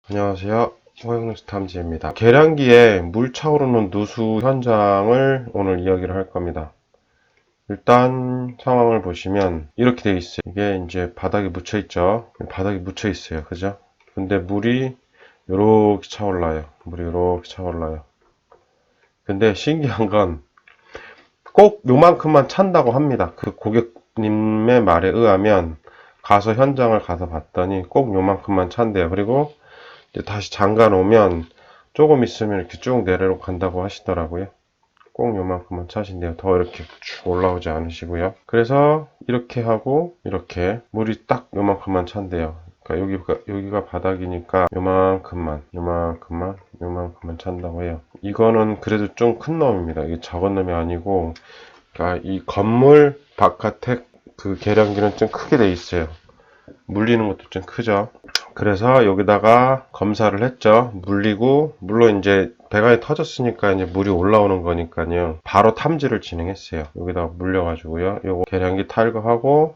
안녕하세요. 호영뉴스 탐지입니다. 계량기에 물 차오르는 누수 현장을 오늘 이야기를 할 겁니다. 일단 상황을 보시면 이렇게 돼 있어요. 이게 이제 바닥에 묻혀 있죠. 바닥에 묻혀 있어요. 그죠? 근데 물이 이렇게 차올라요. 물이 이렇게 차올라요. 근데 신기한 건 꼭 요만큼만 찬다고 합니다. 그 고객님의 말에 의하면 가서 현장을 가서 봤더니 꼭 요만큼만 찬대요. 그리고 다시 잠가 놓으면 조금 있으면 이렇게 쭉 내려간다고 하시더라고요. 꼭 요만큼만 차신대요. 더 이렇게 쭉 올라오지 않으시고요. 그래서 이렇게 하고 이렇게 물이 딱 요만큼만 찬대요. 그러니까 여기가 바닥이니까 요만큼만 찬다고 해요. 이거는 그래도 좀 큰 놈입니다. 이게 작은 놈이 아니고, 그러니까 이 건물 바깥에 그 계량기는 좀 크게 돼 있어요. 물리는 것도 좀 크죠. 그래서 여기다가 검사를 했죠. 물리고, 물론 이제 배관이 터졌으니까 이제 물이 올라오는 거니까요. 바로 탐지를 진행했어요. 여기다가 물려가지고요. 요거 계량기 탈거하고,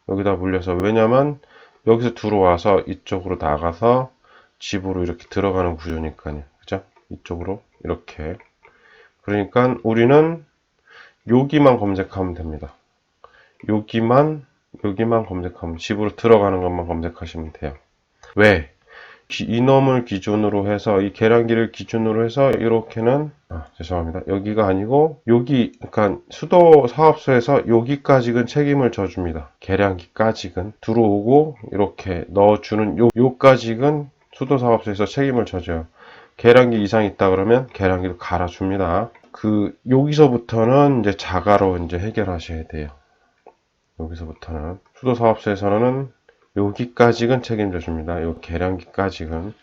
여기다 물려서, 왜냐면 여기서 들어와서 이쪽으로 나가서 집으로 이렇게 들어가는 구조니까요. 그죠? 이쪽으로 이렇게. 그러니까 우리는 여기만 검색하면 됩니다. 여기만 검색하면, 집으로 들어가는 것만 검색하시면 돼요. 왜? 이놈을 기준으로 해서, 이 계량기를 기준으로 해서 이렇게는, 죄송합니다. 여기가 아니고 여기, 그러니까 수도 사업소에서 여기까지는 책임을 져줍니다. 계량기까지는 들어오고 이렇게 넣어주는 요까지는 수도 사업소에서 책임을 져줘요. 계량기 이상 있다 그러면 계량기도 갈아줍니다. 여기서부터는 이제 자가로 이제 해결하셔야 돼요. 여기서부터는 수도 사업소에서는 여기까지는 책임져 줍니다. 요 계량기까지는.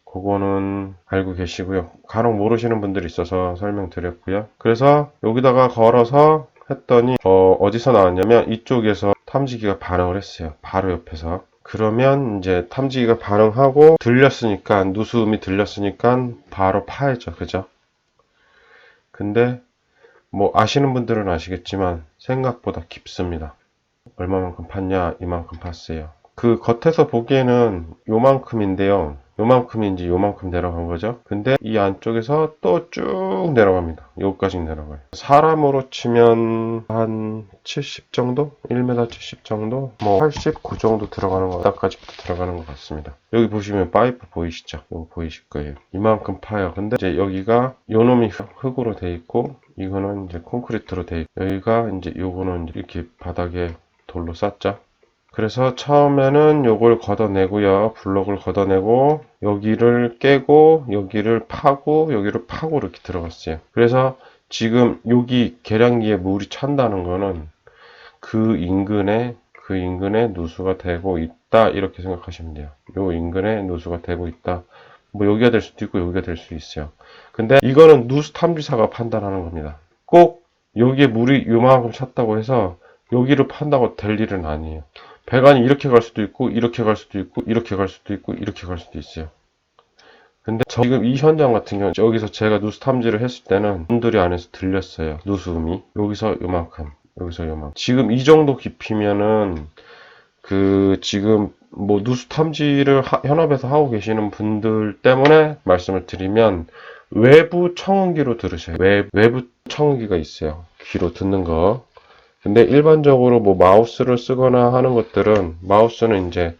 그거는 알고 계시고요. 간혹 모르시는 분들이 있어서 설명드렸고요. 그래서 여기다가 걸어서 했더니 어디서 나왔냐면 이쪽에서 탐지기가 반응을 했어요. 바로 옆에서. 그러면 이제 탐지기가 반응하고 들렸으니까, 누수음이 들렸으니까 바로 파야죠. 그죠? 근데 뭐 아시는 분들은 아시겠지만 생각보다 깊습니다. 얼마만큼 팠냐? 이만큼 팠어요. 그 겉에서 보기에는 요만큼인데요. 요만큼인지 요만큼 내려간 거죠. 근데 이 안쪽에서 또 쭉 내려갑니다. 여기까지 내려가요. 사람으로 치면 한 70 정도? 1m 70 정도? 뭐 89 정도 들어가는 거, 바닥까지부터 들어가는 것 같습니다. 여기 보시면 파이프 보이시죠? 이거 보이실 거예요. 이만큼 파요. 근데 이제 여기가 요놈이 흙으로 돼 있고, 이거는 이제 콘크리트로 돼 있고, 여기가 이제 요거는 이렇게 바닥에 돌로 쌌죠. 그래서 처음에는 요걸 걷어내고요. 블록을 걷어내고 여기를 깨고 여기를 파고 여기를 파고 이렇게 들어갔어요. 그래서 지금 여기 계량기에 물이 찬다는 거는 그 인근에 누수가 되고 있다, 이렇게 생각하시면 돼요. 요 인근에 누수가 되고 있다. 뭐 여기가 될 수도 있고 여기가 될 수 있어요. 근데 이거는 누수 탐지사가 판단하는 겁니다. 꼭 여기에 물이 요만큼 찼다고 해서 여기를 판다고 될 일은 아니에요. 배관이 이렇게 갈 수도 있고 이렇게 갈 수도 있고 이렇게 갈 수도 있고 이렇게 갈 수도 있어요. 근데 지금 이 현장 같은 경우는, 여기서 제가 누수 탐지를 했을 때는 분들이 안에서 들렸어요. 누수음이 여기서 요만큼, 여기서 요만큼. 지금 이 정도 깊이면은 지금 뭐 누수 탐지를 현업에서 하고 계시는 분들 때문에 말씀을 드리면, 외부 청음기로 들으셔요. 외부 청음기가 있어요. 귀로 듣는 거. 근데 일반적으로 뭐 마우스를 쓰거나 하는 것들은, 마우스는 이제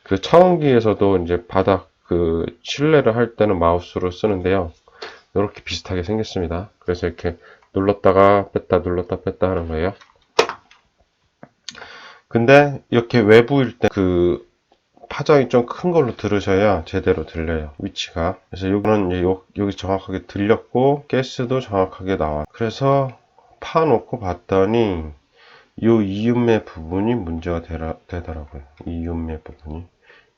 그 청음기에서도 이제 바닥 실내를 할 때는 마우스로 쓰는데요. 이렇게 비슷하게 생겼습니다. 그래서 이렇게 눌렀다가 뺐다 눌렀다 뺐다 하는 거예요. 근데 이렇게 외부일 때 파장이 좀 큰 걸로 들으셔야 제대로 들려요. 위치가. 그래서 여기는 이제 여기 정확하게 들렸고 가스도 정확하게 나와요. 그래서 파놓고 봤더니 이 이음매 부분이 문제가 되더라고요. 이 이음매 부분이.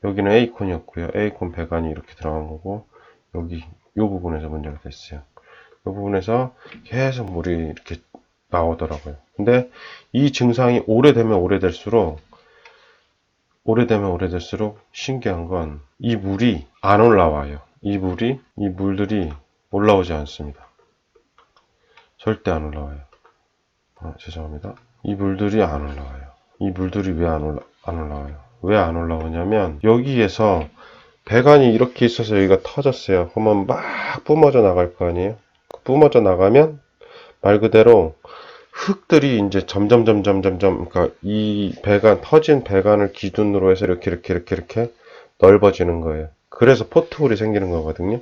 여기는 A콘이었고요. A콘 배관이 이렇게 들어간 거고, 여기 이 부분에서 문제가 됐어요. 이 부분에서 계속 물이 이렇게 나오더라고요. 근데 이 증상이 오래되면 오래될수록 신기한 건, 이 물이 안 올라와요. 이 물들이 올라오지 않습니다. 절대 안 올라와요. 죄송합니다. 이 물들이 안 올라와요. 이 물들이 왜 안 올라와요? 왜 안 올라오냐면 여기에서 배관이 이렇게 있어서 여기가 터졌어요. 그러면 막 뿜어져 나갈 거 아니에요. 뿜어져 나가면 말 그대로 흙들이 이제 점점 그러니까 이 배관 터진 배관을 기준으로 해서 이렇게 넓어지는 거예요. 그래서 포트홀이 생기는 거거든요.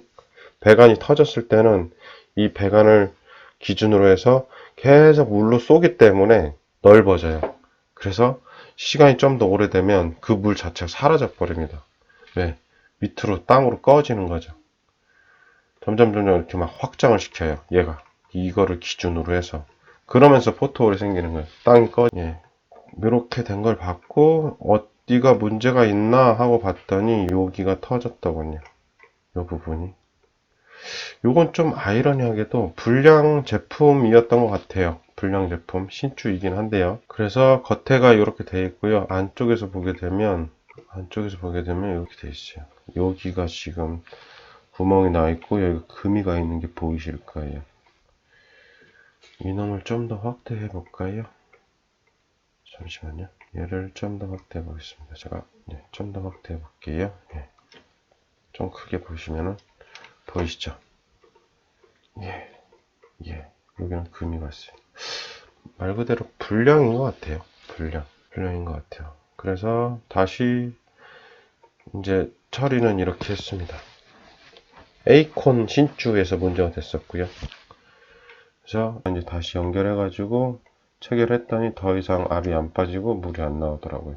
배관이 터졌을 때는 이 배관을 기준으로 해서 계속 물로 쏘기 때문에 넓어져요. 그래서 시간이 좀 더 오래되면 그 물 자체가 사라져 버립니다. 왜? 밑으로 땅으로 꺼지는 거죠. 점점 이렇게 막 확장을 시켜요. 얘가 이거를 기준으로 해서. 그러면서 포트홀이 생기는 거예요. 땅이 꺼. 예. 이렇게 된 걸 봤고 어디가 문제가 있나 하고 봤더니 여기가 터졌더군요. 이 부분이. 요건 좀 아이러니하게도 불량 제품이었던 것 같아요. 불량 제품 신축이긴 한데요. 그래서 겉에가 이렇게 되어 있고요. 안쪽에서 보게 되면 이렇게 되어 있어요. 여기가 지금 구멍이 나 있고 여기 금이 가 있는 게 보이실 거예요. 이놈을 좀 더 확대해 볼까요? 잠시만요. 얘를 좀 더 확대해 보겠습니다. 제가 좀 더 확대해 볼게요. 좀 크게 보시면은 보이시죠? 여기는 금이 갔어요. 말 그대로 불량인 것 같아요. 불량인 것 같아요. 그래서 다시 이제 처리는 이렇게 했습니다. 에이콘 신축에서 문제가 됐었고요. 그래서 이제 다시 연결해가지고 체결했더니 더 이상 압이 안 빠지고 물이 안 나오더라고요.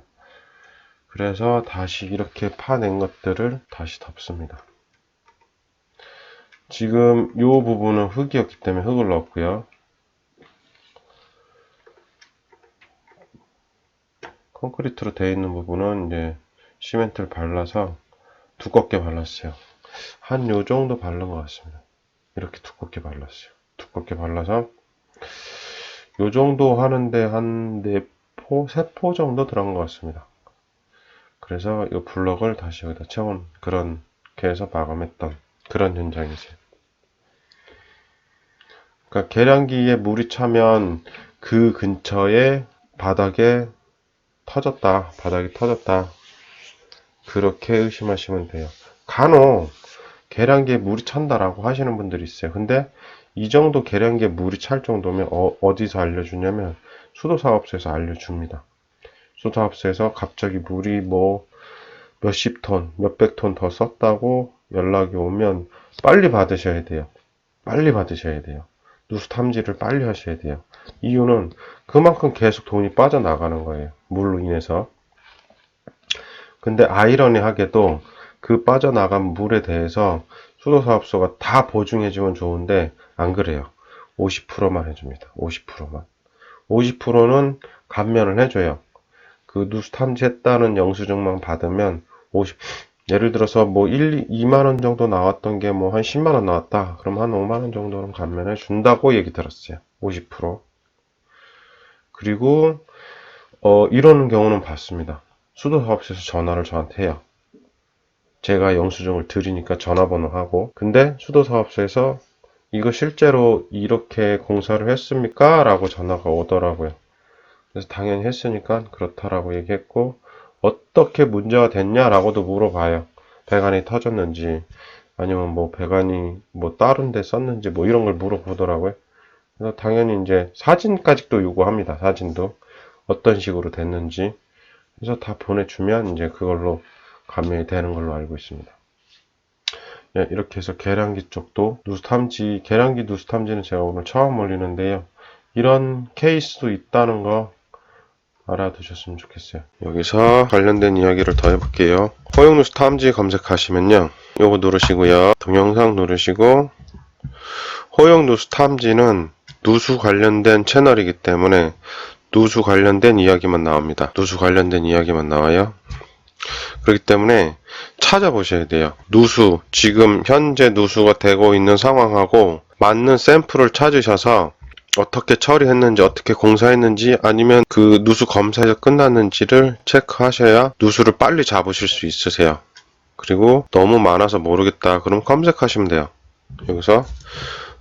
그래서 다시 이렇게 파낸 것들을 다시 덮습니다. 지금 이 부분은 흙이었기 때문에 흙을 넣었고요. 콘크리트로 되어 있는 부분은 이제 시멘트를 발라서 두껍게 발랐어요. 한 요 정도 바른 것 같습니다. 이렇게 두껍게 발랐어요. 두껍게 발라서 요 정도 하는데 한 4포, 3포 정도 들어간 것 같습니다. 그래서 이 블럭을 다시 여기다 채운 그렇게 해서 마감했던 그런 현장이세요. 그러니까 계량기에 물이 차면 그 근처에 바닥이 터졌다. 그렇게 의심하시면 돼요. 간혹 계량기에 물이 찬다라고 하시는 분들이 있어요. 근데 이 정도 계량기에 물이 찰 정도면 어디서 알려주냐면 수도사업소에서 알려줍니다. 수도사업소에서 갑자기 물이 뭐 몇십 톤, 몇백 톤 더 썼다고 연락이 오면 빨리 받으셔야 돼요. 누수 탐지를 빨리 하셔야 돼요. 이유는 그만큼 계속 돈이 빠져나가는 거예요. 물로 인해서. 근데 아이러니하게도 그 빠져나간 물에 대해서 수도사업소가 다 보증해주면 좋은데 안 그래요. 50%만 해줍니다. 50%만. 50%는 감면을 해줘요. 그 누수 탐지했다는 영수증만 받으면 예를 들어서 뭐 2만원 정도 나왔던 게 뭐 한 10만원 나왔다. 그럼 한 5만원 정도는 감면해 준다고 얘기 들었어요. 50%. 그리고 이러는 경우는 봤습니다. 수도사업소에서 전화를 저한테 해요. 제가 영수증을 드리니까 전화번호하고. 근데 수도사업소에서 이거 실제로 이렇게 공사를 했습니까? 라고 전화가 오더라고요. 그래서 당연히 했으니까 그렇다라고 얘기했고, 어떻게 문제가 됐냐라고도 물어봐요. 배관이 터졌는지 아니면 뭐 배관이 뭐 다른 데 썼는지 뭐 이런 걸 물어보더라고요. 그래서 당연히 이제 사진까지도 요구합니다. 사진도 어떤 식으로 됐는지. 그래서 다 보내주면 이제 그걸로 감면이 되는 걸로 알고 있습니다. 이렇게 해서 계량기 쪽도 계량기 누수 탐지는 제가 오늘 처음 올리는데요. 이런 케이스도 있다는 거 알아두셨으면 좋겠어요. 여기서 관련된 이야기를 더 해볼게요. 허용누수 탐지 검색하시면요. 요거 누르시고요. 동영상 누르시고, 허용누수 탐지는 누수 관련된 채널이기 때문에 누수 관련된 이야기만 나옵니다. 누수 관련된 이야기만 나와요. 그렇기 때문에 찾아보셔야 돼요. 지금 현재 누수가 되고 있는 상황하고 맞는 샘플을 찾으셔서 어떻게 처리했는지, 어떻게 공사했는지, 아니면 그 누수 검사에서 끝났는지를 체크하셔야 누수를 빨리 잡으실 수 있으세요. 그리고 너무 많아서 모르겠다. 그럼 검색하시면 돼요. 여기서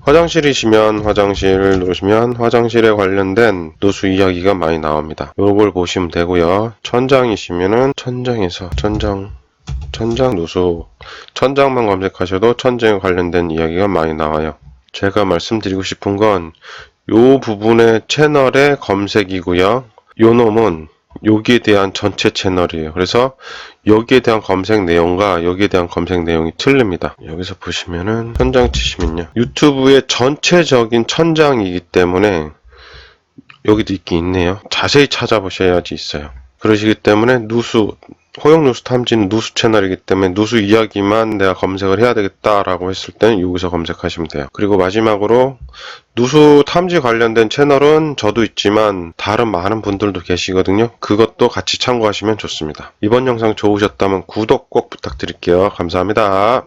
화장실이시면 화장실을 누르시면 화장실에 관련된 누수 이야기가 많이 나옵니다. 요걸 보시면 되고요. 천장이시면은 천장에서 천장 누수, 천장만 검색하셔도 천장에 관련된 이야기가 많이 나와요. 제가 말씀드리고 싶은 건 요 부분의 채널의 검색이고요. 요 놈은 여기에 대한 전체 채널이에요. 그래서 여기에 대한 검색 내용과 여기에 대한 검색 내용이 틀립니다. 여기서 보시면은 천장 치시면요. 유튜브의 전체적인 천장이기 때문에 여기도 있긴 있네요. 자세히 찾아보셔야지 있어요. 그러시기 때문에 허용 누수 탐지는 누수 채널이기 때문에 누수 이야기만 내가 검색을 해야 되겠다라고 했을 때는 여기서 검색하시면 돼요. 그리고 마지막으로 누수 탐지 관련된 채널은 저도 있지만 다른 많은 분들도 계시거든요. 그것도 같이 참고하시면 좋습니다. 이번 영상 좋으셨다면 구독 꼭 부탁드릴게요. 감사합니다.